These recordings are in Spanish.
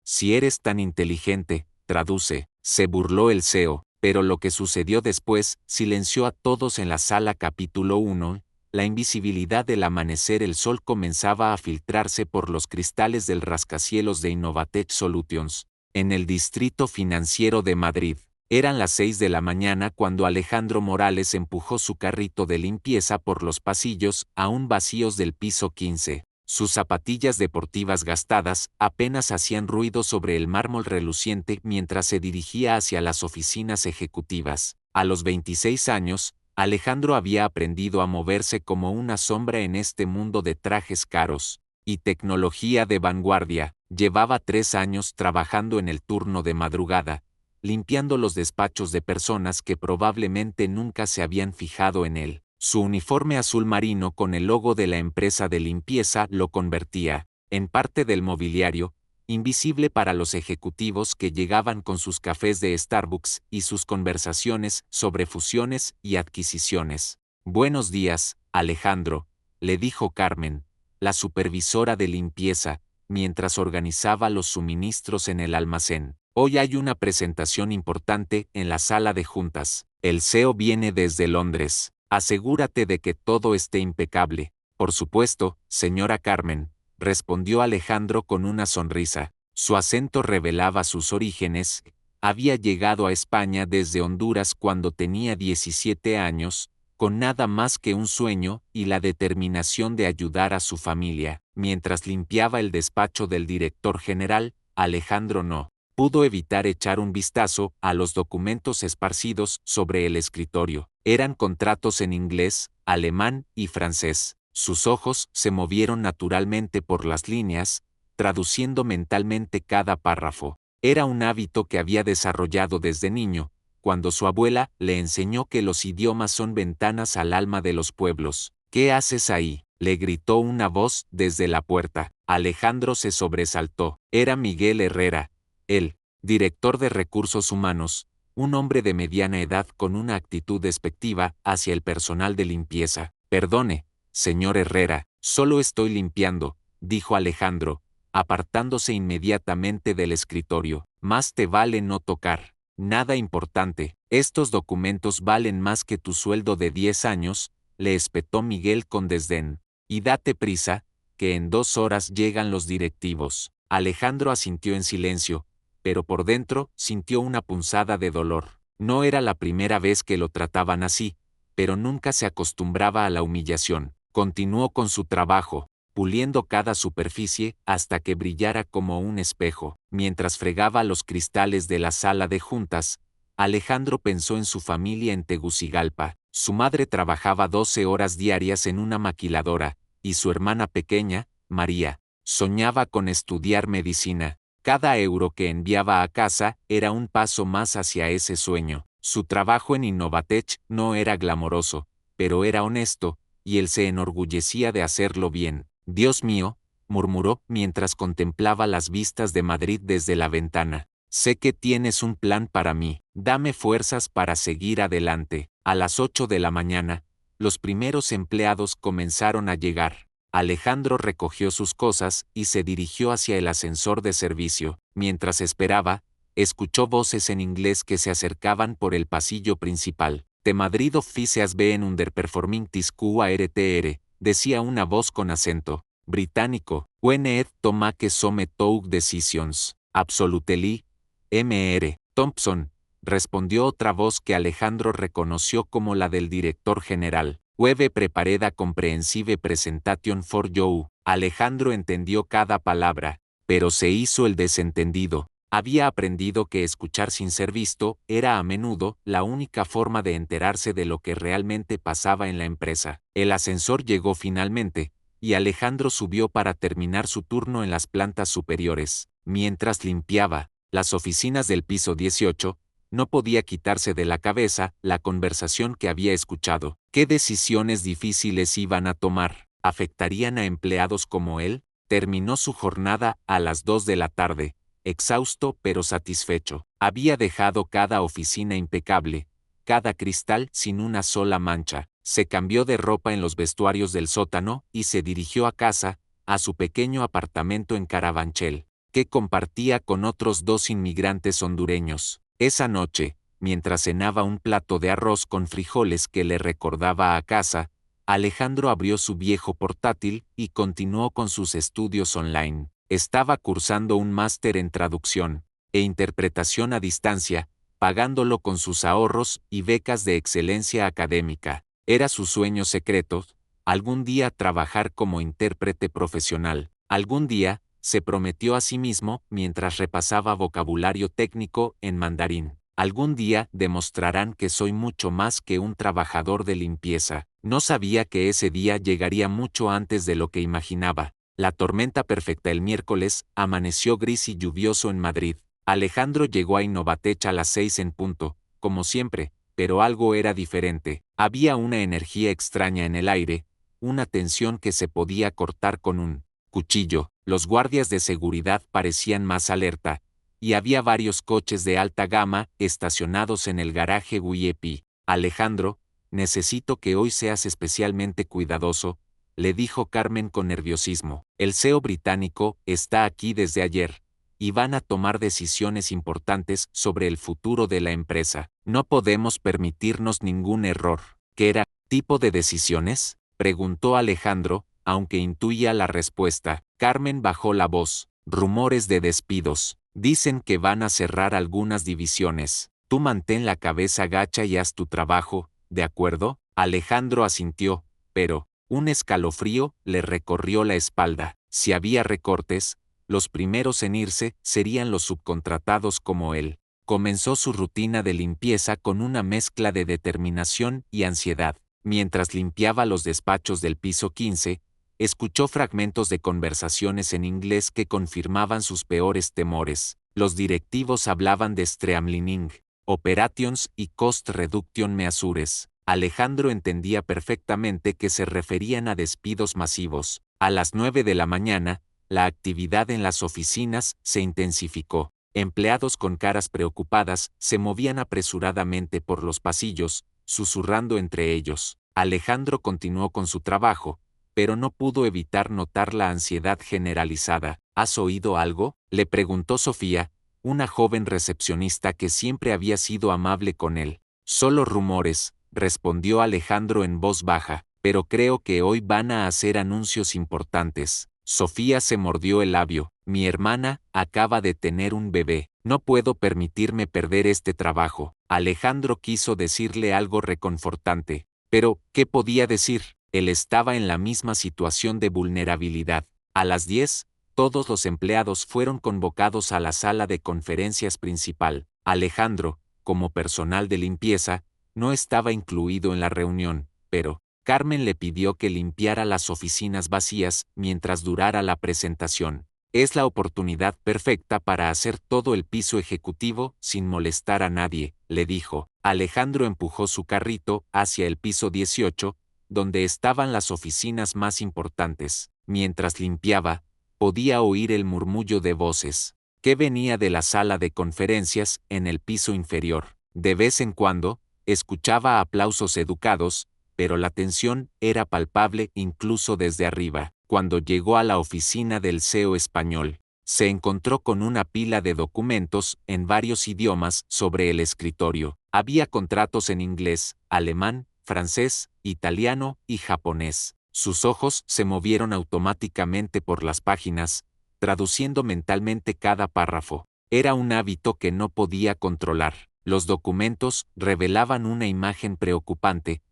Si eres tan inteligente, traduce, se burló el CEO, pero lo que sucedió después silenció a todos en la sala. Capítulo 1. La invisibilidad del amanecer. El sol comenzaba a filtrarse por los cristales del rascacielos de Innovatech Solutions, en el distrito financiero de Madrid. Eran las 6 de la mañana cuando Alejandro Morales empujó su carrito de limpieza por los pasillos, aún vacíos del piso 15. Sus zapatillas deportivas gastadas apenas hacían ruido sobre el mármol reluciente mientras se dirigía hacia las oficinas ejecutivas. A los 26 años, Alejandro había aprendido a moverse como una sombra en este mundo de trajes caros y tecnología de vanguardia. Llevaba 3 años trabajando en el turno de madrugada, limpiando los despachos de personas que probablemente nunca se habían fijado en él. Su uniforme azul marino con el logo de la empresa de limpieza lo convertía en parte del mobiliario, invisible para los ejecutivos que llegaban con sus cafés de Starbucks y sus conversaciones sobre fusiones y adquisiciones. Buenos días, Alejandro, le dijo Carmen, la supervisora de limpieza, mientras organizaba los suministros en el almacén. Hoy hay una presentación importante en la sala de juntas. El CEO viene desde Londres. Asegúrate de que todo esté impecable. Por supuesto, señora Carmen, respondió Alejandro con una sonrisa. Su acento revelaba sus orígenes. Había llegado a España desde Honduras cuando tenía 17 años, con nada más que un sueño y la determinación de ayudar a su familia. Mientras limpiaba el despacho del director general, Alejandro no pudo evitar echar un vistazo a los documentos esparcidos sobre el escritorio. Eran contratos en inglés, alemán y francés. Sus ojos se movieron naturalmente por las líneas, traduciendo mentalmente cada párrafo. Era un hábito que había desarrollado desde niño, cuando su abuela le enseñó que los idiomas son ventanas al alma de los pueblos. ¿Qué haces ahí?, le gritó una voz desde la puerta. Alejandro se sobresaltó. Era Miguel Herrera, el director de recursos humanos, un hombre de mediana edad con una actitud despectiva hacia el personal de limpieza. Perdone, señor Herrera, solo estoy limpiando, dijo Alejandro, apartándose inmediatamente del escritorio. Más te vale no tocar. Nada importante. Estos documentos valen más que tu sueldo de 10 años, le espetó Miguel con desdén. Y date prisa, que en 2 horas llegan los directivos. Alejandro asintió en silencio, pero por dentro sintió una punzada de dolor. No era la primera vez que lo trataban así, pero nunca se acostumbraba a la humillación. Continuó con su trabajo, puliendo cada superficie hasta que brillara como un espejo. Mientras fregaba los cristales de la sala de juntas, Alejandro pensó en su familia en Tegucigalpa. Su madre trabajaba 12 horas diarias en una maquiladora, y su hermana pequeña, María, soñaba con estudiar medicina. Cada euro que enviaba a casa era un paso más hacia ese sueño. Su trabajo en Innovatech no era glamoroso, pero era honesto, y él se enorgullecía de hacerlo bien. Dios mío, murmuró mientras contemplaba las vistas de Madrid desde la ventana. Sé que tienes un plan para mí. Dame fuerzas para seguir adelante. A las 8 de la mañana, los primeros empleados comenzaron a llegar. Alejandro recogió sus cosas y se dirigió hacia el ascensor de servicio. Mientras esperaba, escuchó voces en inglés que se acercaban por el pasillo principal. The Madrid Office has been underperforming this quarter, decía una voz con acento británico. We need to make some tough decisions. Absolutely, Mr. Thompson, respondió otra voz que Alejandro reconoció como la del director general. We've prepared a comprehensive presentation for you. Alejandro entendió cada palabra, pero se hizo el desentendido. Había aprendido que escuchar sin ser visto era a menudo la única forma de enterarse de lo que realmente pasaba en la empresa. El ascensor llegó finalmente, y Alejandro subió para terminar su turno en las plantas superiores. Mientras limpiaba las oficinas del piso 18, no podía quitarse de la cabeza la conversación que había escuchado. ¿Qué decisiones difíciles iban a tomar? ¿Afectarían a empleados como él? Terminó su jornada a las 2 de la tarde, exhausto pero satisfecho. Había dejado cada oficina impecable, cada cristal sin una sola mancha. Se cambió de ropa en los vestuarios del sótano y se dirigió a casa, a su pequeño apartamento en Carabanchel. que compartía con otros 2 inmigrantes hondureños. Esa noche, mientras cenaba un plato de arroz con frijoles que le recordaba a casa, Alejandro abrió su viejo portátil y continuó con sus estudios online. Estaba cursando un máster en traducción e interpretación a distancia, pagándolo con sus ahorros y becas de excelencia académica. Era su sueño secreto, algún día trabajar como intérprete profesional. Algún día, se prometió a sí mismo mientras repasaba vocabulario técnico en mandarín. Algún día demostrarán que soy mucho más que un trabajador de limpieza. No sabía que ese día llegaría mucho antes de lo que imaginaba. La tormenta perfecta el miércoles amaneció gris y lluvioso en Madrid. Alejandro llegó a Innovatech a las 6 en punto, como siempre, pero algo era diferente. Había una energía extraña en el aire, una tensión que se podía cortar con un cuchillo. Los guardias de seguridad parecían más alerta, y había varios coches de alta gama estacionados en el garaje VIP. Alejandro, necesito que hoy seas especialmente cuidadoso, le dijo Carmen con nerviosismo. El CEO británico está aquí desde ayer, y van a tomar decisiones importantes sobre el futuro de la empresa. No podemos permitirnos ningún error. ¿Qué era tipo de decisiones?, preguntó Alejandro, aunque intuía la respuesta. Carmen bajó la voz. Rumores de despidos. Dicen que van a cerrar algunas divisiones. Tú mantén la cabeza gacha y haz tu trabajo, ¿de acuerdo? Alejandro asintió, pero un escalofrío le recorrió la espalda. Si había recortes, los primeros en irse serían los subcontratados como él. Comenzó su rutina de limpieza con una mezcla de determinación y ansiedad. Mientras limpiaba los despachos del piso 15, escuchó fragmentos de conversaciones en inglés que confirmaban sus peores temores. Los directivos hablaban de streamlining, operations y cost reduction measures. Alejandro entendía perfectamente que se referían a despidos masivos. A las 9 de la mañana, la actividad en las oficinas se intensificó. Empleados con caras preocupadas se movían apresuradamente por los pasillos, susurrando entre ellos. Alejandro continuó con su trabajo, pero no pudo evitar notar la ansiedad generalizada. ¿Has oído algo?, le preguntó Sofía, una joven recepcionista que siempre había sido amable con él. Solo rumores, respondió Alejandro en voz baja, pero creo que hoy van a hacer anuncios importantes. Sofía se mordió el labio. Mi hermana acaba de tener un bebé. No puedo permitirme perder este trabajo. Alejandro quiso decirle algo reconfortante, pero ¿qué podía decir? Él estaba en la misma situación de vulnerabilidad. A las 10, todos los empleados fueron convocados a la sala de conferencias principal. Alejandro, como personal de limpieza, no estaba incluido en la reunión, pero Carmen le pidió que limpiara las oficinas vacías mientras durara la presentación. Es la oportunidad perfecta para hacer todo el piso ejecutivo sin molestar a nadie, le dijo. Alejandro empujó su carrito hacia el piso 18, donde estaban las oficinas más importantes. Mientras limpiaba, podía oír el murmullo de voces, que venía de la sala de conferencias en el piso inferior. De vez en cuando, escuchaba aplausos educados, pero la tensión era palpable incluso desde arriba. Cuando llegó a la oficina del CEO español, se encontró con una pila de documentos en varios idiomas sobre el escritorio. Había contratos en inglés, alemán, francés, italiano y japonés. Sus ojos se movieron automáticamente por las páginas, traduciendo mentalmente cada párrafo. Era un hábito que no podía controlar. Los documentos revelaban una imagen preocupante.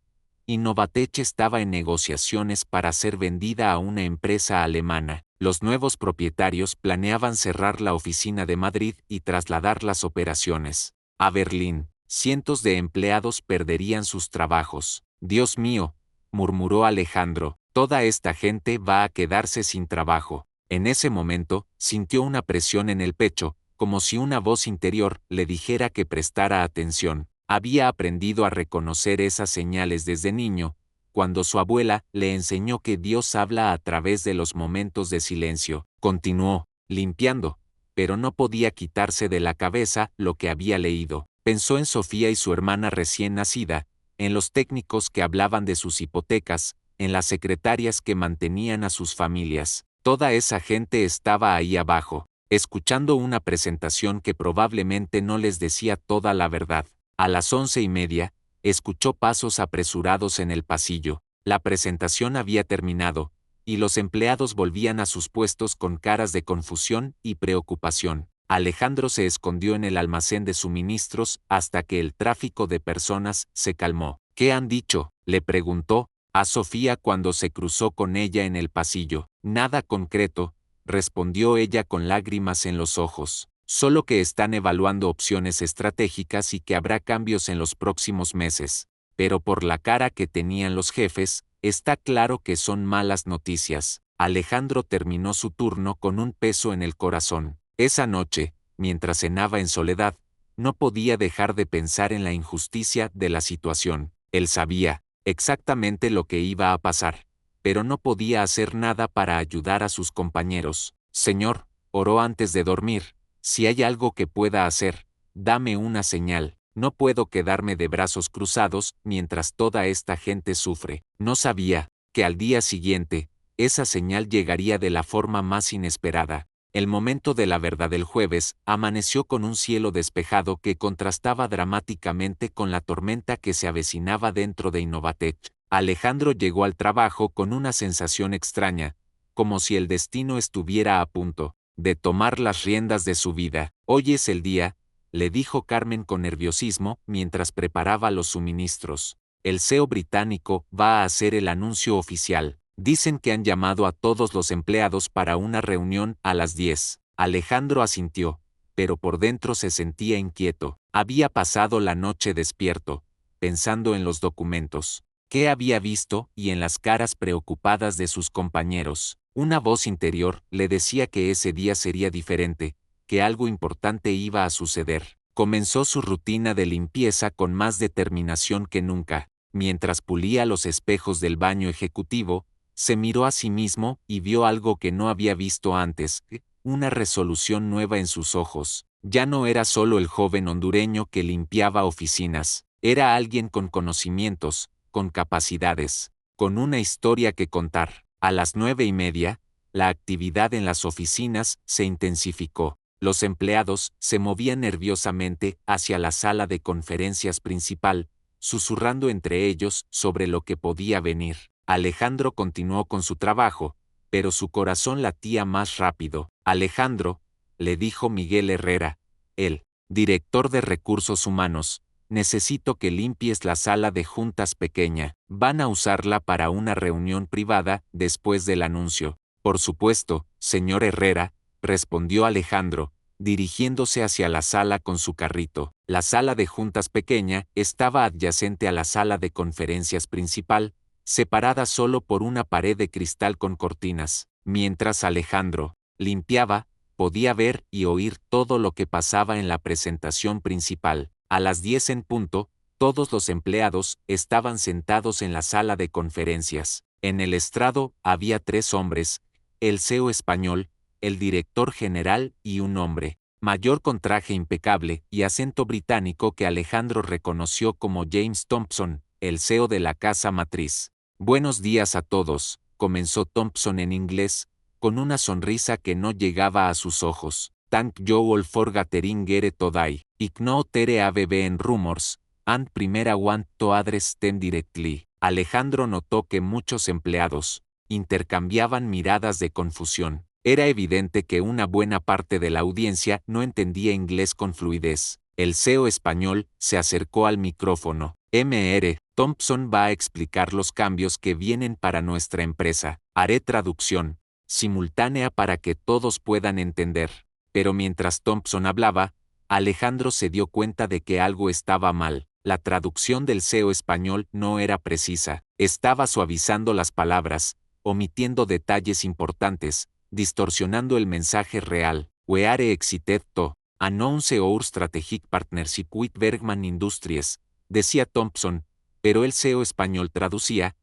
Innovatech estaba en negociaciones para ser vendida a una empresa alemana. Los nuevos propietarios planeaban cerrar la oficina de Madrid y trasladar las operaciones a Berlín. Cientos de empleados perderían sus trabajos. Dios mío, murmuró Alejandro, toda esta gente va a quedarse sin trabajo. En ese momento, sintió una presión en el pecho, como si una voz interior le dijera que prestara atención. Había aprendido a reconocer esas señales desde niño, cuando su abuela le enseñó que Dios habla a través de los momentos de silencio. Continuó, limpiando, pero no podía quitarse de la cabeza lo que había leído. Pensó en Sofía y su hermana recién nacida, en los técnicos que hablaban de sus hipotecas, en las secretarias que mantenían a sus familias. Toda esa gente estaba ahí abajo, escuchando una presentación que probablemente no les decía toda la verdad. A las 11:30, escuchó pasos apresurados en el pasillo. La presentación había terminado, y los empleados volvían a sus puestos con caras de confusión y preocupación. Alejandro se escondió en el almacén de suministros hasta que el tráfico de personas se calmó. ¿Qué han dicho?, le preguntó a Sofía cuando se cruzó con ella en el pasillo. Nada concreto, respondió ella con lágrimas en los ojos. Solo que están evaluando opciones estratégicas y que habrá cambios en los próximos meses. Pero por la cara que tenían los jefes, está claro que son malas noticias. Alejandro terminó su turno con un peso en el corazón. Esa noche, mientras cenaba en soledad, no podía dejar de pensar en la injusticia de la situación. Él sabía exactamente lo que iba a pasar, pero no podía hacer nada para ayudar a sus compañeros. Señor, oró antes de dormir, si hay algo que pueda hacer, dame una señal. No puedo quedarme de brazos cruzados mientras toda esta gente sufre. No sabía que al día siguiente, esa señal llegaría de la forma más inesperada. El momento de la verdad del jueves amaneció con un cielo despejado que contrastaba dramáticamente con la tormenta que se avecinaba dentro de Innovatech. Alejandro llegó al trabajo con una sensación extraña, como si el destino estuviera a punto de tomar las riendas de su vida. Hoy es el día, le dijo Carmen con nerviosismo mientras preparaba los suministros. El CEO británico va a hacer el anuncio oficial. Dicen que han llamado a todos los empleados para una reunión a las 10. Alejandro asintió, pero por dentro se sentía inquieto. Había pasado la noche despierto, pensando en los documentos que había visto y en las caras preocupadas de sus compañeros. Una voz interior le decía que ese día sería diferente, que algo importante iba a suceder. Comenzó su rutina de limpieza con más determinación que nunca. Mientras pulía los espejos del baño ejecutivo, se miró a sí mismo y vio algo que no había visto antes, una resolución nueva en sus ojos. Ya no era solo el joven hondureño que limpiaba oficinas, era alguien con conocimientos, con capacidades, con una historia que contar. A las 9:30, la actividad en las oficinas se intensificó. Los empleados se movían nerviosamente hacia la sala de conferencias principal, susurrando entre ellos sobre lo que podía venir. Alejandro continuó con su trabajo, pero su corazón latía más rápido. Alejandro, le dijo Miguel Herrera, el director de recursos humanos, necesito que limpies la sala de juntas pequeña. Van a usarla para una reunión privada después del anuncio. Por supuesto, señor Herrera, respondió Alejandro, dirigiéndose hacia la sala con su carrito. La sala de juntas pequeña estaba adyacente a la sala de conferencias principal, separada solo por una pared de cristal con cortinas. Mientras Alejandro limpiaba, podía ver y oír todo lo que pasaba en la presentación principal. A las 10 en punto, todos los empleados estaban sentados en la sala de conferencias. En el estrado había 3 hombres, el CEO español, el director general y un hombre mayor con traje impecable y acento británico que Alejandro reconoció como James Thompson, el CEO de la casa matriz. Buenos días a todos, comenzó Thompson en inglés, con una sonrisa que no llegaba a sus ojos. Thank you all for gathering here today. Ignore there have been rumors, and primera want to address them directly. Alejandro notó que muchos empleados intercambiaban miradas de confusión. Era evidente que una buena parte de la audiencia no entendía inglés con fluidez. El CEO español se acercó al micrófono. Mr. Thompson va a explicar los cambios que vienen para nuestra empresa. Haré traducción simultánea para que todos puedan entender. Pero mientras Thompson hablaba, Alejandro se dio cuenta de que algo estaba mal. La traducción del CEO español no era precisa. Estaba suavizando las palabras, omitiendo detalles importantes, distorsionando el mensaje real. We are excited to announce our strategic partnership with Bergman Industries, decía Thompson, pero el CEO español traducía: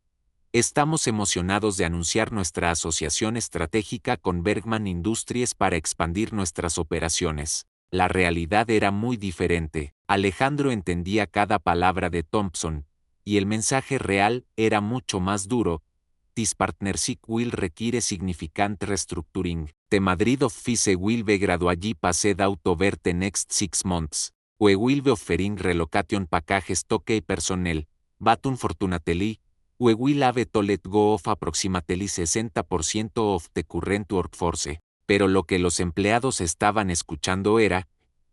estamos emocionados de anunciar nuestra asociación estratégica con Bergman Industries para expandir nuestras operaciones. La realidad era muy diferente. Alejandro entendía cada palabra de Thompson, y el mensaje real era mucho más duro, This partnership will require significant restructuring. The Madrid office will be gradually passed out over the next 6 months. We will be offering relocation packages to key personnel, but unfortunately, we will have to let go of approximately 60% of the current workforce. Pero lo que los empleados estaban escuchando era: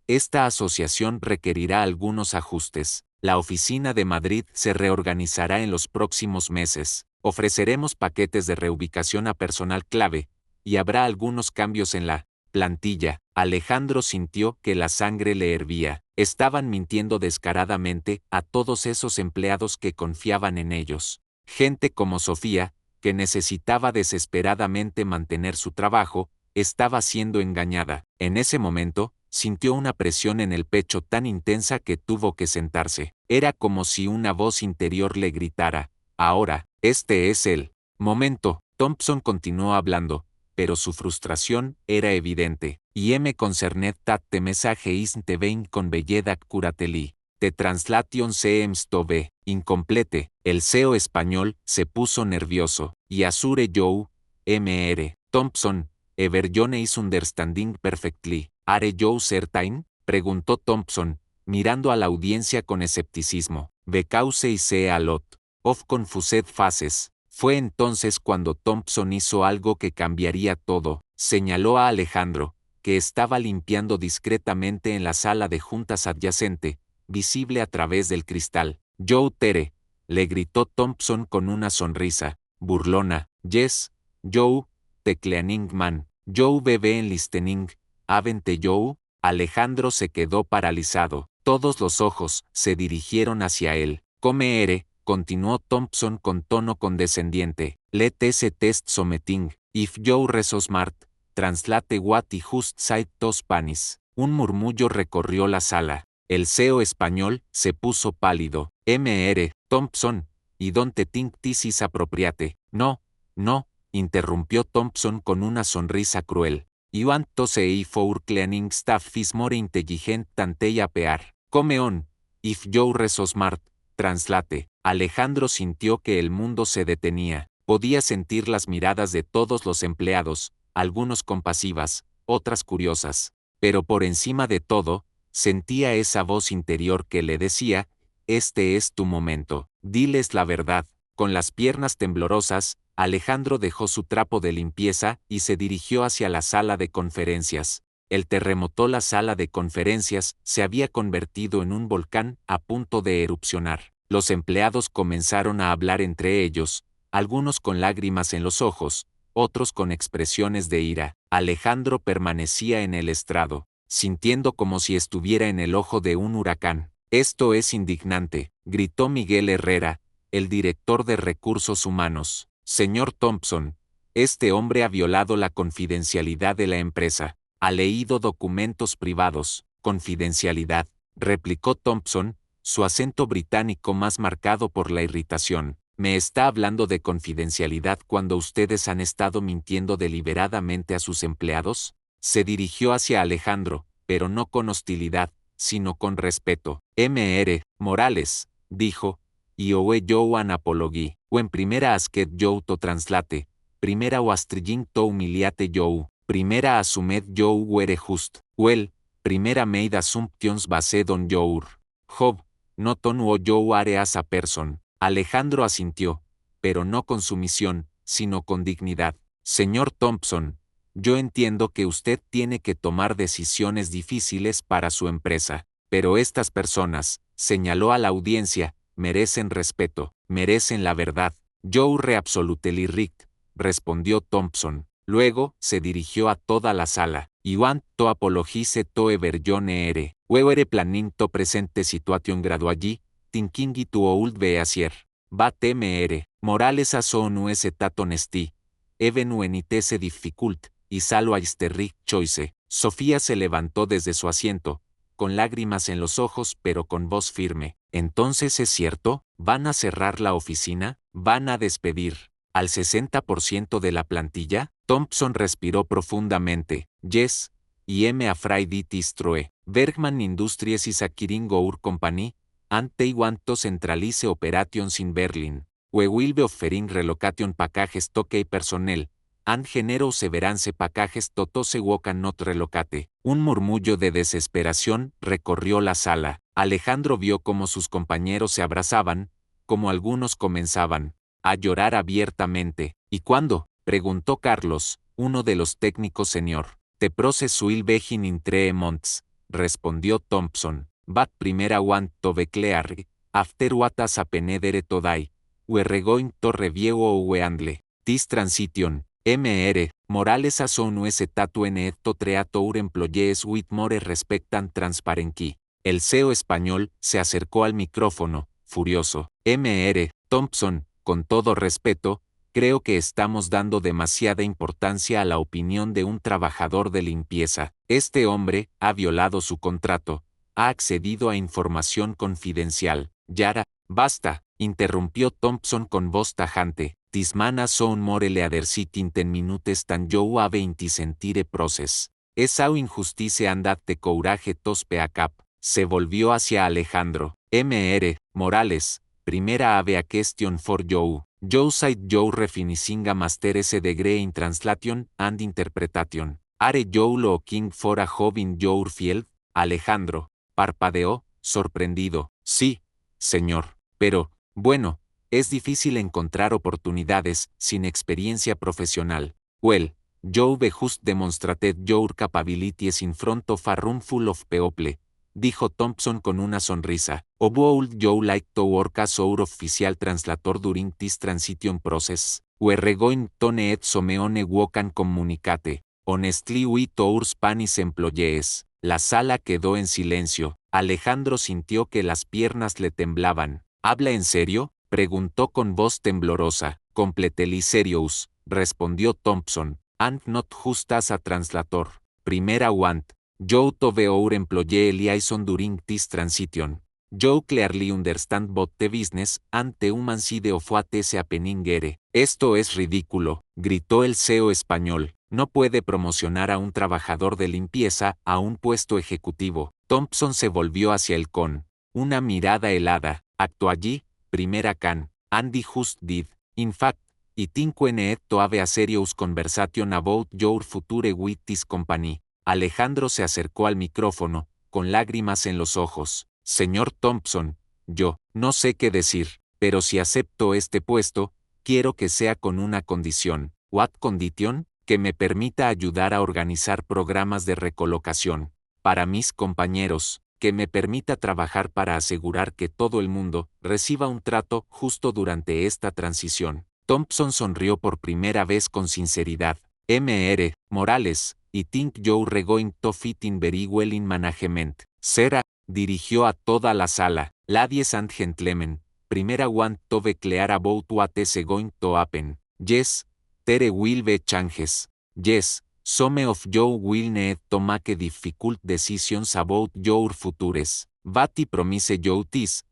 esta asociación requerirá algunos ajustes. La oficina de Madrid se reorganizará en los próximos meses. Ofreceremos paquetes de reubicación a personal clave, y habrá algunos cambios en la plantilla. Alejandro sintió que la sangre le hervía. Estaban mintiendo descaradamente a todos esos empleados que confiaban en ellos. Gente como Sofía, que necesitaba desesperadamente mantener su trabajo, estaba siendo engañada. En ese momento, sintió una presión en el pecho tan intensa que tuvo que sentarse. Era como si una voz interior le gritara: ahora, este es el momento. Thompson continuó hablando, pero su frustración era evidente. Y me concernet that the message isn't being conveyed accurately. The translation seems to be incomplete. El CEO español se puso nervioso. Y Azure Joe, Mr. Thompson, Everyone is understanding perfectly. ¿Are you certain?, preguntó Thompson, mirando a la audiencia con escepticismo. Because I see a lot of confused faces. Fue entonces cuando Thompson hizo algo que cambiaría todo. Señaló a Alejandro, que estaba limpiando discretamente en la sala de juntas adyacente, visible a través del cristal. Joe Tere, le gritó Thompson con una sonrisa burlona. Yes, Joe, the cleaning man. Joe bebé en listening. ¿Avente Joe? Alejandro se quedó paralizado. Todos los ojos se dirigieron hacia él. Come ere, continuó Thompson con tono condescendiente. Let ese test someting. If Joe reso smart, translate what he just said to Spanish. Un murmullo recorrió la sala. El CEO español se puso pálido. Mr. Thompson, y don't think this is appropriate. No, no, interrumpió Thompson con una sonrisa cruel. You want to say for cleaning staff is more intelligent than they appear. Come on, if Joe reso smart, translate. Alejandro sintió que el mundo se detenía. Podía sentir las miradas de todos los empleados, algunos compasivas, otras curiosas. Pero por encima de todo, sentía esa voz interior que le decía: este es tu momento. Diles la verdad. Con las piernas temblorosas, Alejandro dejó su trapo de limpieza y se dirigió hacia la sala de conferencias. El terremoto. La sala de conferencias se había convertido en un volcán a punto de erupcionar. Los empleados comenzaron a hablar entre ellos, algunos con lágrimas en los ojos, otros con expresiones de ira. Alejandro permanecía en el estrado, sintiendo como si estuviera en el ojo de un huracán. Esto es indignante, gritó Miguel Herrera, el director de recursos humanos. Señor Thompson, este hombre ha violado la confidencialidad de la empresa. Ha leído documentos privados. Confidencialidad, replicó Thompson, su acento británico más marcado por la irritación. ¿Me está hablando de confidencialidad cuando ustedes han estado mintiendo deliberadamente a sus empleados? Se dirigió hacia Alejandro, pero no con hostilidad, sino con respeto. Mr. Morales, dijo, y owe yo an apology, o en primera asket yo to translate, primera o astrillin to humiliate yo, primera asumed yo were just, well, primera made assumptions based on your job, not on who you are as a person. Alejandro asintió, pero no con sumisión, sino con dignidad. Señor Thompson, yo entiendo que usted tiene que tomar decisiones difíciles para su empresa, pero estas personas, señaló a la audiencia, merecen respeto, merecen la verdad. Joe re-absolutely Rick, respondió Thompson. Luego, se dirigió a toda la sala. You want to apologize to everyone ere. We were planning to present the situation gradually, thinking it would be easier. But Mr. Morales has shown us that honesty, even when it is difficult, is always the right choice. Sofía se levantó desde su asiento, con lágrimas en los ojos pero con voz firme. Entonces es cierto, ¿van a cerrar la oficina? ¿Van a despedir al 60% de la plantilla? Thompson respiró profundamente. Yes, y afraid it is true. Bergman Industries is acquiring our company, and they want to centralize operations in Berlin. we will be offering relocation packages to key personnel, and generous severance packages to those who cannot relocate. Un murmullo de desesperación recorrió la sala. Alejandro vio cómo sus compañeros se abrazaban, como algunos comenzaban a llorar abiertamente. ¿Y cuándo?, preguntó Carlos, uno de los técnicos senior. The process will begin in 3 months, respondió Thompson. But primera want to be clear, after what has happened today, we're going to review our handle this transition. Mr. Morales as soon as to treat our employees with more respect and transparency. El CEO español se acercó al micrófono, furioso. Mr. Thompson, con todo respeto, creo que estamos dando demasiada importancia a la opinión de un trabajador de limpieza. Este hombre ha violado su contrato, ha accedido a información confidencial. Yara, basta, interrumpió Thompson con voz tajante. This man has shown more leadership in 10 minutes than you have in this entire process. Es how injustice and that the courage to speak up. Se volvió hacia Alejandro. Mr. Morales, primera have a question for you. You said you refinishing a master's degree in translation and interpretation. Are you looking for a job in your field? Alejandro parpadeó, sorprendido. Sí, señor. Pero, bueno, es difícil encontrar oportunidades sin experiencia profesional. Well, you've just demonstrated your capabilities in front of a room full of people, dijo Thompson con una sonrisa. Would you like to work as our official translator during this transition process? We're going to need someone who can communicate honestly with our Spanish employees. La sala quedó en silencio. Alejandro sintió que las piernas le temblaban. ¿Habla en serio?, preguntó con voz temblorosa. Completely serious, respondió Thompson. And not just as a translator. Primera want you to be our employee liaison during this transition. You clearly understand both the business and the human side of what is happening here. Esto es ridículo, gritó el CEO español. No puede promocionar a un trabajador de limpieza a un puesto ejecutivo. Thompson se volvió hacia el con una mirada helada. Actuó allí, primera can. Andy just did. In fact, I think we need to have a serious conversation about your future with this company. Alejandro se acercó al micrófono, con lágrimas en los ojos. Señor Thompson, yo no sé qué decir, pero si acepto este puesto, quiero que sea con una condición. What condition? Que me permita ayudar a organizar programas de recolocación para mis compañeros, que me permita trabajar para asegurar que todo el mundo reciba un trato justo durante esta transición. Thompson sonrió por primera vez con sinceridad. Mr. Morales, I think you're going to fit in very well in management. Sera, dirigió a toda la sala. Ladies and gentlemen, primera want to be clear about what is going to happen. Yes, there will be changes. Yes, some of you will need to make difficult decisions about your futures. But I promise you this.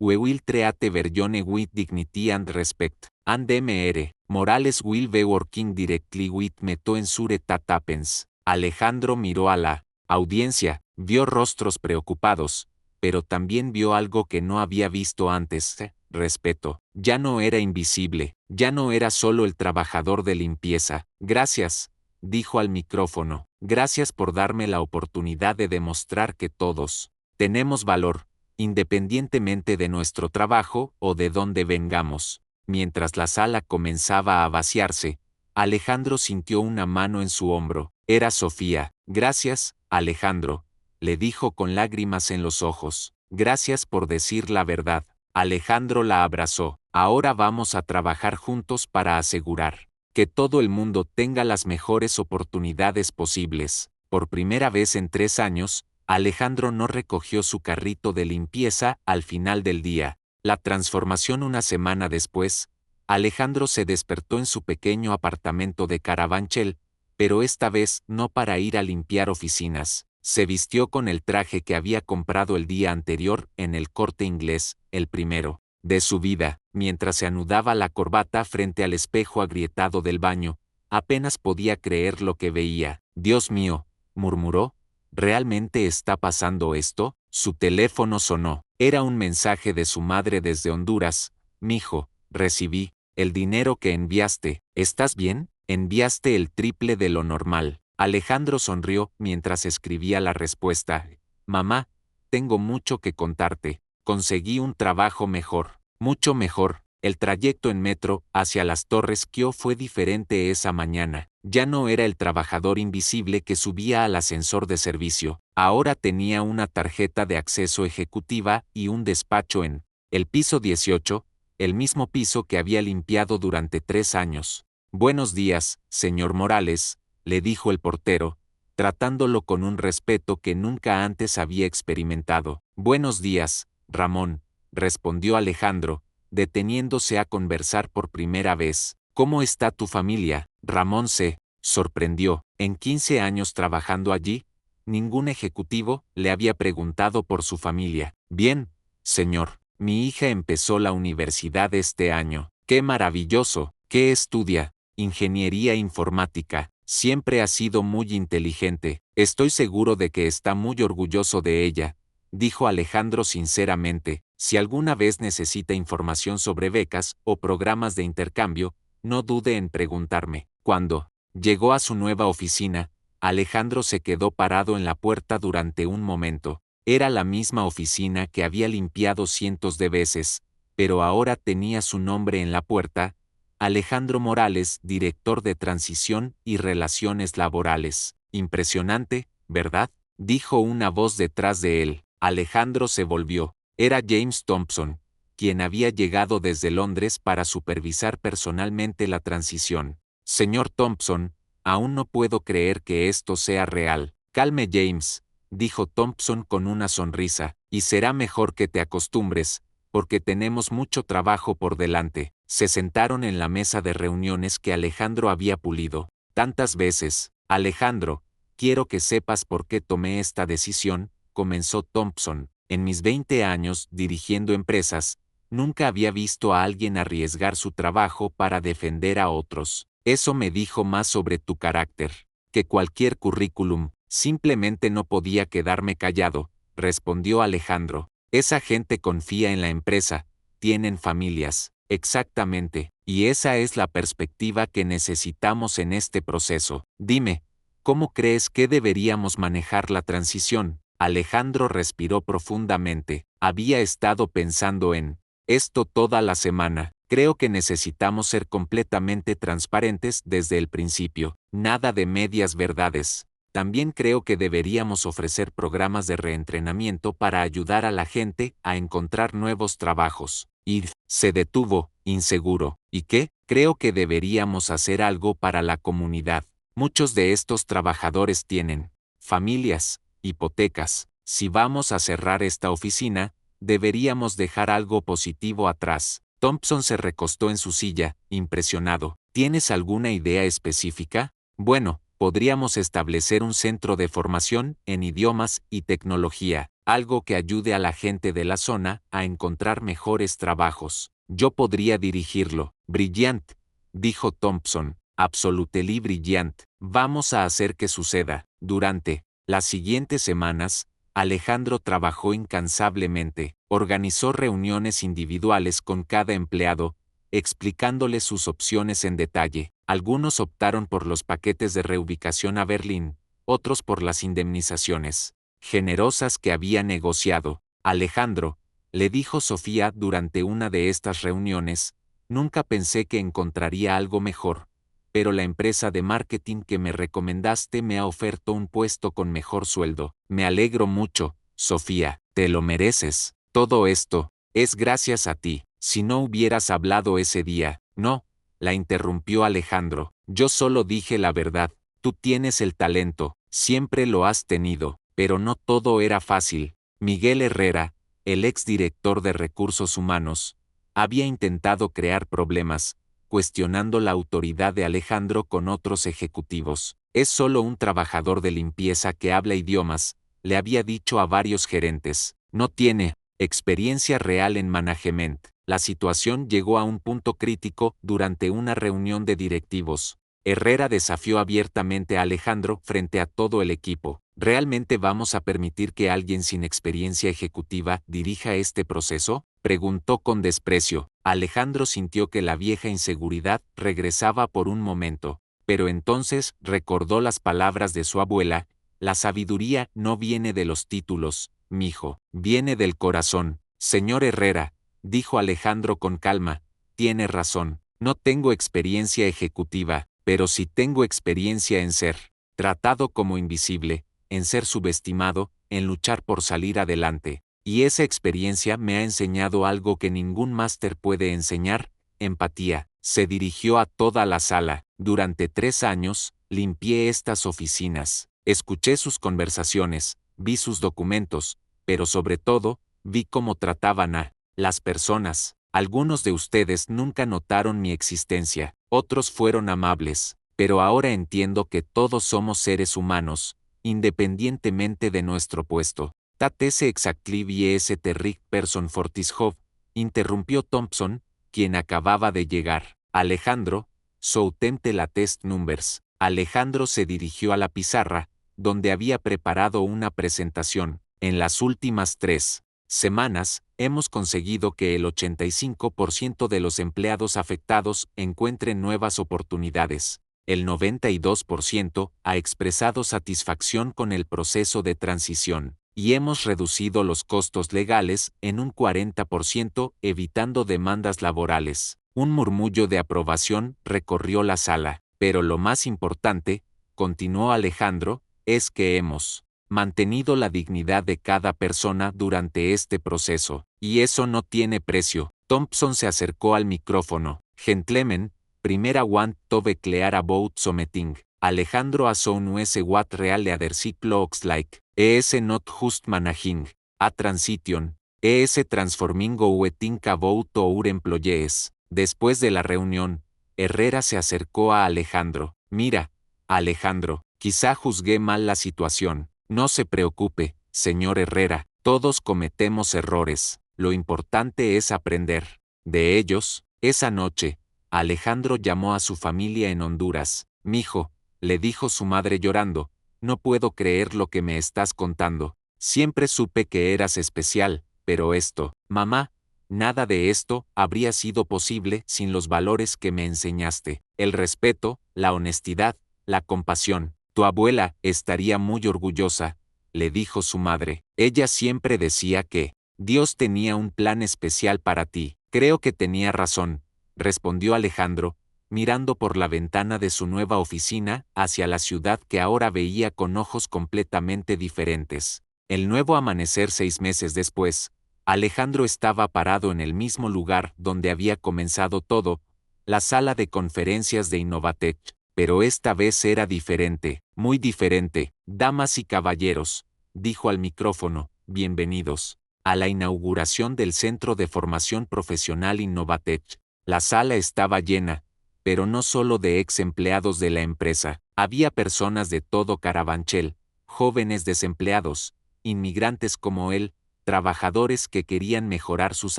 We will treat everyone with dignity and respect. And Mr. Morales will be working directly with me to ensure that happens. Alejandro miró a la audiencia, vio rostros preocupados, pero también vio algo que no había visto antes. Respeto. Ya no era invisible, ya no era solo el trabajador de limpieza. Gracias, dijo al micrófono. Gracias por darme la oportunidad de demostrar que todos tenemos valor, independientemente de nuestro trabajo o de dónde vengamos. Mientras la sala comenzaba a vaciarse, Alejandro sintió una mano en su hombro. Era Sofía. Gracias, Alejandro, le dijo con lágrimas en los ojos. Gracias por decir la verdad. Alejandro la abrazó. Ahora vamos a trabajar juntos para asegurar que todo el mundo tenga las mejores oportunidades posibles. Por primera vez en 3 años, Alejandro no recogió su carrito de limpieza al final del día. La transformación una semana después, Alejandro se despertó en su pequeño apartamento de Carabanchel, pero esta vez no para ir a limpiar oficinas. Se vistió con el traje que había comprado el día anterior en el Corte Inglés, el primero de su vida. Mientras se anudaba la corbata frente al espejo agrietado del baño, apenas podía creer lo que veía. Dios mío, murmuró, ¿realmente está pasando esto? Su teléfono sonó. Era un mensaje de su madre desde Honduras. Mijo, recibí el dinero que enviaste. ¿Estás bien? Enviaste el triple de lo normal. Alejandro sonrió mientras escribía la respuesta. Mamá, tengo mucho que contarte. Conseguí un trabajo mejor. Mucho mejor. El trayecto en metro hacia las Torres Kio fue diferente esa mañana. Ya no era el trabajador invisible que subía al ascensor de servicio. Ahora tenía una tarjeta de acceso ejecutiva y un despacho en el piso 18, el mismo piso que había limpiado durante 3 años. Buenos días, señor Morales, le dijo el portero, tratándolo con un respeto que nunca antes había experimentado. Buenos días, Ramón, respondió Alejandro, deteniéndose a conversar por primera vez. ¿Cómo está tu familia? Ramón se sorprendió. En 15 años trabajando allí, ningún ejecutivo le había preguntado por su familia. Bien, señor, mi hija empezó la universidad este año. ¡Qué maravilloso! ¿Qué estudia? Ingeniería informática. Siempre ha sido muy inteligente. Estoy seguro de que está muy orgulloso de ella, dijo Alejandro sinceramente. Si alguna vez necesita información sobre becas o programas de intercambio, no dude en preguntarme. Cuando llegó a su nueva oficina, Alejandro se quedó parado en la puerta durante un momento. Era la misma oficina que había limpiado cientos de veces, pero ahora tenía su nombre en la puerta: Alejandro Morales, director de Transición y Relaciones Laborales. Impresionante, ¿verdad?, dijo una voz detrás de él. Alejandro se volvió. Era James Thompson, quien había llegado desde Londres para supervisar personalmente la transición. Señor Thompson, aún no puedo creer que esto sea real. Calme, James, dijo Thompson con una sonrisa, y será mejor que te acostumbres, porque tenemos mucho trabajo por delante. Se sentaron en la mesa de reuniones que Alejandro había pulido tantas veces. Alejandro, quiero que sepas por qué tomé esta decisión, comenzó Thompson. En mis 20 años dirigiendo empresas, nunca había visto a alguien arriesgar su trabajo para defender a otros. Eso me dijo más sobre tu carácter que cualquier currículum. Simplemente no podía quedarme callado, respondió Alejandro. Esa gente confía en la empresa, tienen familias. Exactamente, y esa es la perspectiva que necesitamos en este proceso. Dime, ¿cómo crees que deberíamos manejar la transición? Alejandro respiró profundamente. Había estado pensando en esto toda la semana. Creo que necesitamos ser completamente transparentes desde el principio. Nada de medias verdades. También creo que deberíamos ofrecer programas de reentrenamiento para ayudar a la gente a encontrar nuevos trabajos. Y se detuvo, inseguro. ¿Y qué? Creo que deberíamos hacer algo para la comunidad. Muchos de estos trabajadores tienen familias, hipotecas. Si vamos a cerrar esta oficina, deberíamos dejar algo positivo atrás. Thompson se recostó en su silla, impresionado. ¿Tienes alguna idea específica? Bueno, podríamos establecer un centro de formación en idiomas y tecnología, algo que ayude a la gente de la zona a encontrar mejores trabajos. Yo podría dirigirlo. Brillante, dijo Thompson. Absolutely brillant. Vamos a hacer que suceda. Durante las siguientes semanas, Alejandro trabajó incansablemente. Organizó reuniones individuales con cada empleado, explicándole sus opciones en detalle. Algunos optaron por los paquetes de reubicación a Berlín, otros por las indemnizaciones generosas que había negociado. Alejandro, le dijo Sofía durante una de estas reuniones, nunca pensé que encontraría algo mejor, pero la empresa de marketing que me recomendaste me ha ofertado un puesto con mejor sueldo. Me alegro mucho, Sofía, te lo mereces. Todo esto es gracias a ti. Si no hubieras hablado ese día, no, la interrumpió Alejandro. Yo solo dije la verdad. Tú tienes el talento, siempre lo has tenido, pero no todo era fácil. Miguel Herrera, el exdirector de Recursos Humanos, había intentado crear problemas, cuestionando la autoridad de Alejandro con otros ejecutivos. Es solo un trabajador de limpieza que habla idiomas, le había dicho a varios gerentes. No tiene experiencia real en management. La situación llegó a un punto crítico durante una reunión de directivos. Herrera desafió abiertamente a Alejandro frente a todo el equipo. ¿Realmente vamos a permitir que alguien sin experiencia ejecutiva dirija este proceso? Preguntó con desprecio. Alejandro sintió que la vieja inseguridad regresaba por un momento, pero entonces recordó las palabras de su abuela: la sabiduría no viene de los títulos, mijo, viene del corazón. Señor Herrera, dijo Alejandro con calma, tiene razón, no tengo experiencia ejecutiva, pero sí tengo experiencia en ser tratado como invisible, en ser subestimado, en luchar por salir adelante. Y esa experiencia me ha enseñado algo que ningún máster puede enseñar: empatía. Se dirigió a toda la sala. Durante 3 años, limpié estas oficinas. Escuché sus conversaciones, vi sus documentos, pero sobre todo, vi cómo trataban a las personas. Algunos de ustedes nunca notaron mi existencia, otros fueron amables, pero ahora entiendo que todos somos seres humanos, independientemente de nuestro puesto. Tatese exactly viese terric person fortishov, interrumpió Thompson, quien acababa de llegar. Alejandro, soutente la test numbers. Alejandro se dirigió a la pizarra, donde había preparado una presentación. En las últimas 3 semanas, hemos conseguido que el 85% de los empleados afectados encuentren nuevas oportunidades. El 92% ha expresado satisfacción con el proceso de transición, y hemos reducido los costos legales en un 40%, evitando demandas laborales. Un murmullo de aprobación recorrió la sala, pero lo más importante, continuó Alejandro, es que hemos mantenido la dignidad de cada persona durante este proceso, y eso no tiene precio. Thompson se acercó al micrófono. Gentlemen, primera want to be clear about something. Alejandro as soon as what really other looks like. Es not just managing a transition. Es transforming how think about our employees. Después de la reunión, Herrera se acercó a Alejandro. Mira, Alejandro, quizá juzgué mal la situación. No se preocupe, señor Herrera, todos cometemos errores. Lo importante es aprender de ellos. Esa noche, Alejandro llamó a su familia en Honduras. Mijo, le dijo su madre llorando, no puedo creer lo que me estás contando. Siempre supe que eras especial, pero esto, mamá, nada de esto habría sido posible sin los valores que me enseñaste: el respeto, la honestidad, la compasión. Tu abuela estaría muy orgullosa, le dijo su madre. Ella siempre decía que Dios tenía un plan especial para ti. Creo que tenía razón, respondió Alejandro, mirando por la ventana de su nueva oficina hacia la ciudad que ahora veía con ojos completamente diferentes. El nuevo amanecer 6 meses después, Alejandro estaba parado en el mismo lugar donde había comenzado todo, la sala de conferencias de Innovatech, pero esta vez era diferente, muy diferente. Damas y caballeros, dijo al micrófono, bienvenidos a la inauguración del Centro de Formación Profesional Innovatech. La sala estaba llena, pero no solo de ex empleados de la empresa, había personas de todo Carabanchel, jóvenes desempleados, inmigrantes como él, trabajadores que querían mejorar sus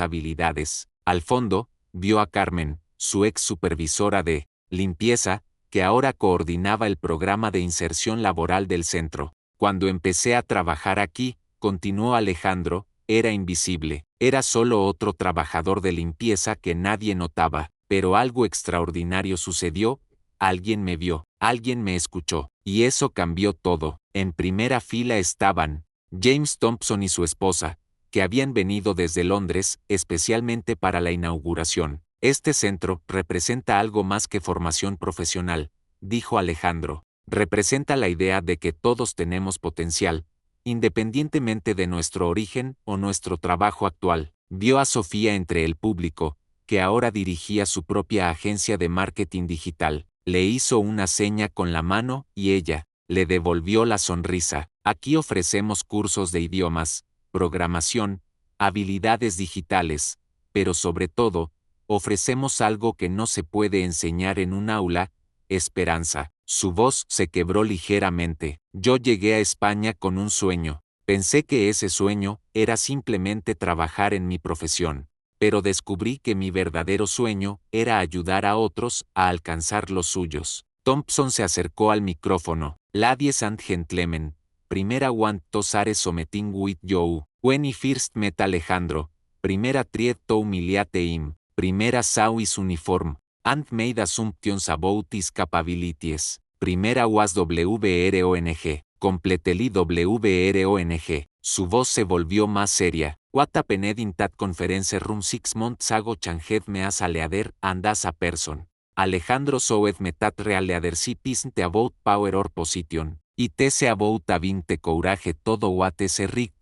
habilidades. Al fondo, vio a Carmen, su ex supervisora de limpieza, que ahora coordinaba el programa de inserción laboral del centro. Cuando empecé a trabajar aquí, continuó Alejandro, era invisible, era solo otro trabajador de limpieza que nadie notaba, pero algo extraordinario sucedió: alguien me vio, alguien me escuchó, y eso cambió todo. En primera fila estaban James Thompson y su esposa, que habían venido desde Londres especialmente para la inauguración. Este centro representa algo más que formación profesional, dijo Alejandro. Representa la idea de que todos tenemos potencial, independientemente de nuestro origen o nuestro trabajo actual. Vio a Sofía entre el público, que ahora dirigía su propia agencia de marketing digital. Le hizo una seña con la mano y ella le devolvió la sonrisa. Aquí ofrecemos cursos de idiomas, programación, habilidades digitales, pero sobre todo, ofrecemos algo que no se puede enseñar en un aula: esperanza. Su voz se quebró ligeramente. Yo llegué a España con un sueño. Pensé que ese sueño era simplemente trabajar en mi profesión, pero descubrí que mi verdadero sueño era ayudar a otros a alcanzar los suyos. Thompson se acercó al micrófono. Ladies and gentlemen, primera want to share something with you, when I first met Alejandro, primera tried to humiliate him, primera saw his uniform, and made assumptions about his capabilities, primera was WRONG, completely WRONG, su voz se volvió más seria. What happened in that conference room 6 months ago changed me as a leader and as a person. Alejandro showed me that real leadership isn't about power or position. It is about having the courage to do what is right,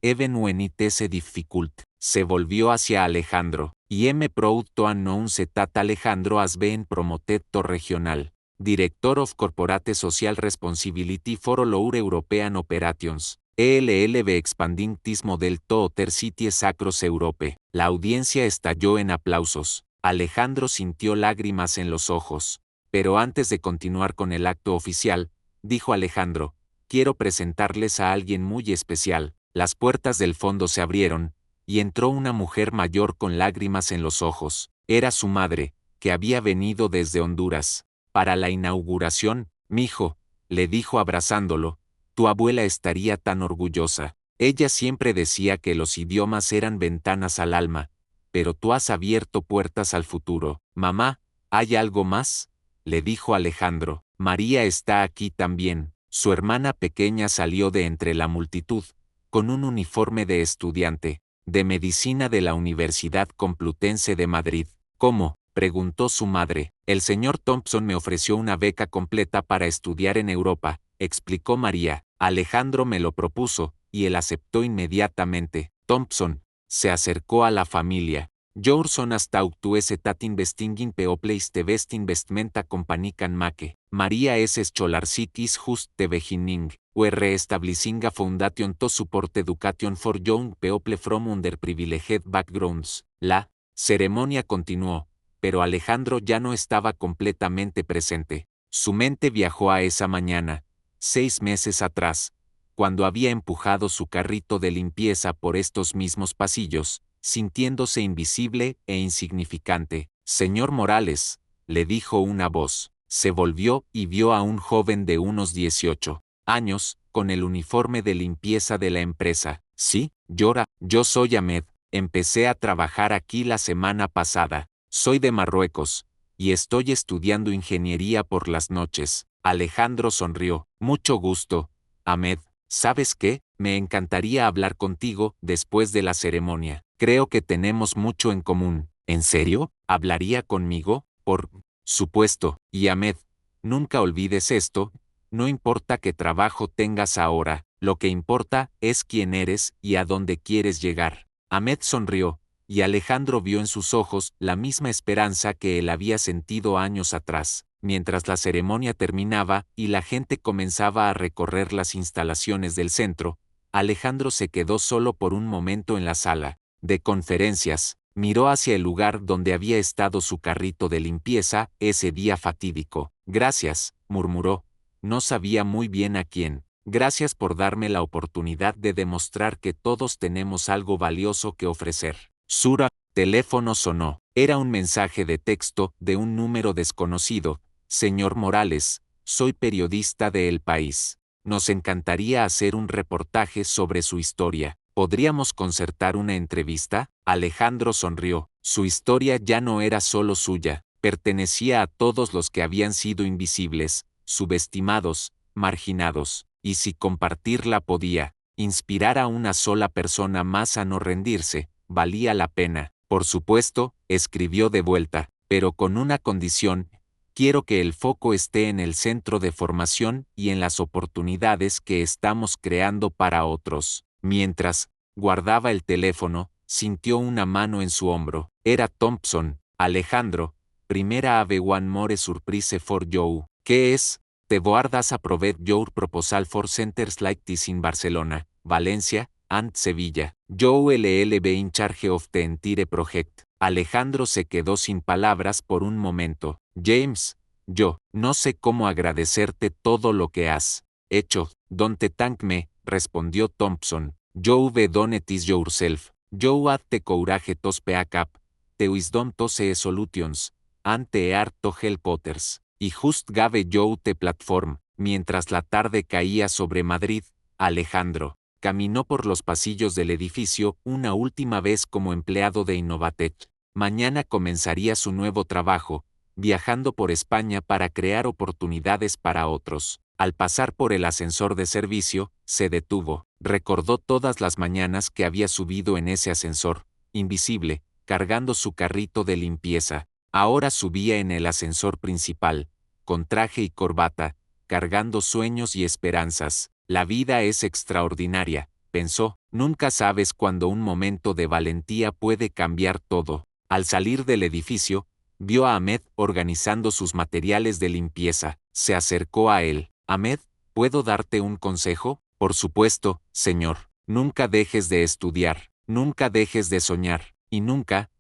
even when it is difficult. Se volvió hacia Alejandro, y am proud to announce that Alejandro has been promoted to regional Director of Corporate Social Responsibility for all our European Operations. ELLB expanding this model to other cities across Europe. La audiencia estalló en aplausos. Alejandro sintió lágrimas en los ojos. Pero antes de continuar con el acto oficial, dijo Alejandro, quiero presentarles a alguien muy especial. Las puertas del fondo se abrieron, y entró una mujer mayor con lágrimas en los ojos. Era su madre, que había venido desde Honduras. Para la inauguración, mijo, le dijo abrazándolo, tu abuela estaría tan orgullosa. Ella siempre decía que los idiomas eran ventanas al alma, pero tú has abierto puertas al futuro. Mamá, ¿hay algo más? Le dijo Alejandro. María está aquí también. Su hermana pequeña salió de entre la multitud, con un uniforme de estudiante, de medicina de la Universidad Complutense de Madrid. ¿Cómo?, preguntó su madre. El señor Thompson me ofreció una beca completa para estudiar en Europa, explicó María. Alejandro me lo propuso, y él aceptó inmediatamente. Thompson se acercó a la familia. Your son has taught to us that investing in people is the best investment a company can make. María S. Scholarship is just the beginning. We're establishing a foundation to support education for young people from underprivileged backgrounds. La ceremonia continuó, pero Alejandro ya no estaba completamente presente. Su mente viajó a esa mañana, 6 meses atrás, cuando había empujado su carrito de limpieza por estos mismos pasillos, sintiéndose invisible e insignificante. Señor Morales, le dijo una voz. Se volvió y vio a un joven de unos 18 años, con el uniforme de limpieza de la empresa. Sí, yo soy Ahmed, empecé a trabajar aquí la semana pasada. Soy de Marruecos, y estoy estudiando ingeniería por las noches. Alejandro sonrió. Mucho gusto, Ahmed. ¿Sabes qué? Me encantaría hablar contigo después de la ceremonia. Creo que tenemos mucho en común. ¿En serio? ¿Hablaría conmigo? Por supuesto. Y Ahmed, nunca olvides esto, no importa qué trabajo tengas ahora, lo que importa es quién eres y a dónde quieres llegar. Ahmed sonrió, y Alejandro vio en sus ojos la misma esperanza que él había sentido años atrás. Mientras la ceremonia terminaba y la gente comenzaba a recorrer las instalaciones del centro, Alejandro se quedó solo por un momento en la sala de conferencias, miró hacia el lugar donde había estado su carrito de limpieza ese día fatídico. Gracias, murmuró. No sabía muy bien a quién. Gracias por darme la oportunidad de demostrar que todos tenemos algo valioso que ofrecer. Sura, teléfono sonó. Era un mensaje de texto de un número desconocido. Señor Morales, soy periodista de El País. Nos encantaría hacer un reportaje sobre su historia. ¿Podríamos concertar una entrevista? Alejandro sonrió. Su historia ya no era solo suya, pertenecía a todos los que habían sido invisibles, subestimados, marginados, y si compartirla podía inspirar a una sola persona más a no rendirse, valía la pena. Por supuesto, escribió de vuelta, pero con una condición: quiero que el foco esté en el centro de formación y en las oportunidades que estamos creando para otros. Mientras guardaba el teléfono, sintió una mano en su hombro. Era Thompson. Alejandro, primera have one more surprise for you. ¿Qué es? The board has approved your proposal for centers like this in Barcelona, Valencia, and Sevilla. You will be in charge of the entire project. Alejandro se quedó sin palabras por un momento. James, yo no sé cómo agradecerte todo lo que has hecho. Don't thank me, respondió Thompson. You've done it yourself. You had the courage to speak up, the wisdom to see solutions, and the art to help others. Y just gave you the platform. Mientras la tarde caía sobre Madrid, Alejandro caminó por los pasillos del edificio una última vez como empleado de Innovatech. Mañana comenzaría su nuevo trabajo, viajando por España para crear oportunidades para otros. Al pasar por el ascensor de servicio, se detuvo. Recordó todas las mañanas que había subido en ese ascensor, invisible, cargando su carrito de limpieza. Ahora subía en el ascensor principal, con traje y corbata, cargando sueños y esperanzas. La vida es extraordinaria, pensó. Nunca sabes cuándo un momento de valentía puede cambiar todo. Al salir del edificio, vio a Ahmed organizando sus materiales de limpieza. Se acercó a él. Ahmed, ¿puedo darte un consejo? Por supuesto, señor. Nunca dejes de estudiar, nunca dejes de soñar, y nunca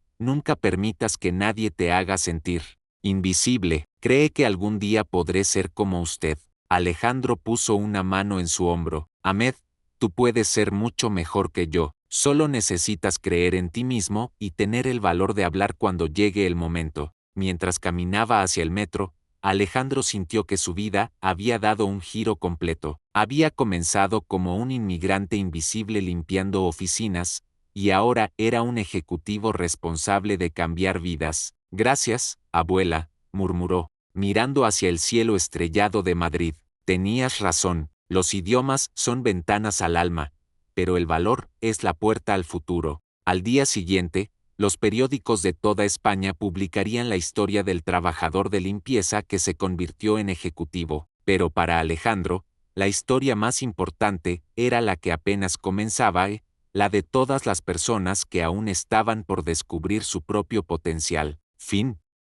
permitas que nadie te haga sentir invisible. ¿Cree que algún día podré ser como usted? Alejandro puso una mano en su hombro. Ahmed, tú puedes ser mucho mejor que yo. Solo necesitas creer en ti mismo y tener el valor de hablar cuando llegue el momento. Mientras caminaba hacia el metro, Alejandro sintió que su vida había dado un giro completo. Había comenzado como un inmigrante invisible limpiando oficinas, y ahora era un ejecutivo responsable de cambiar vidas. Gracias, abuela, murmuró, mirando hacia el cielo estrellado de Madrid. Tenías razón, los idiomas son ventanas al alma, pero el valor es la puerta al futuro. Al día siguiente, los periódicos de toda España publicarían la historia del trabajador de limpieza que se convirtió en ejecutivo. Pero para Alejandro, la historia más importante era la que apenas comenzaba, la de todas las personas que aún estaban por descubrir su propio potencial. Fin.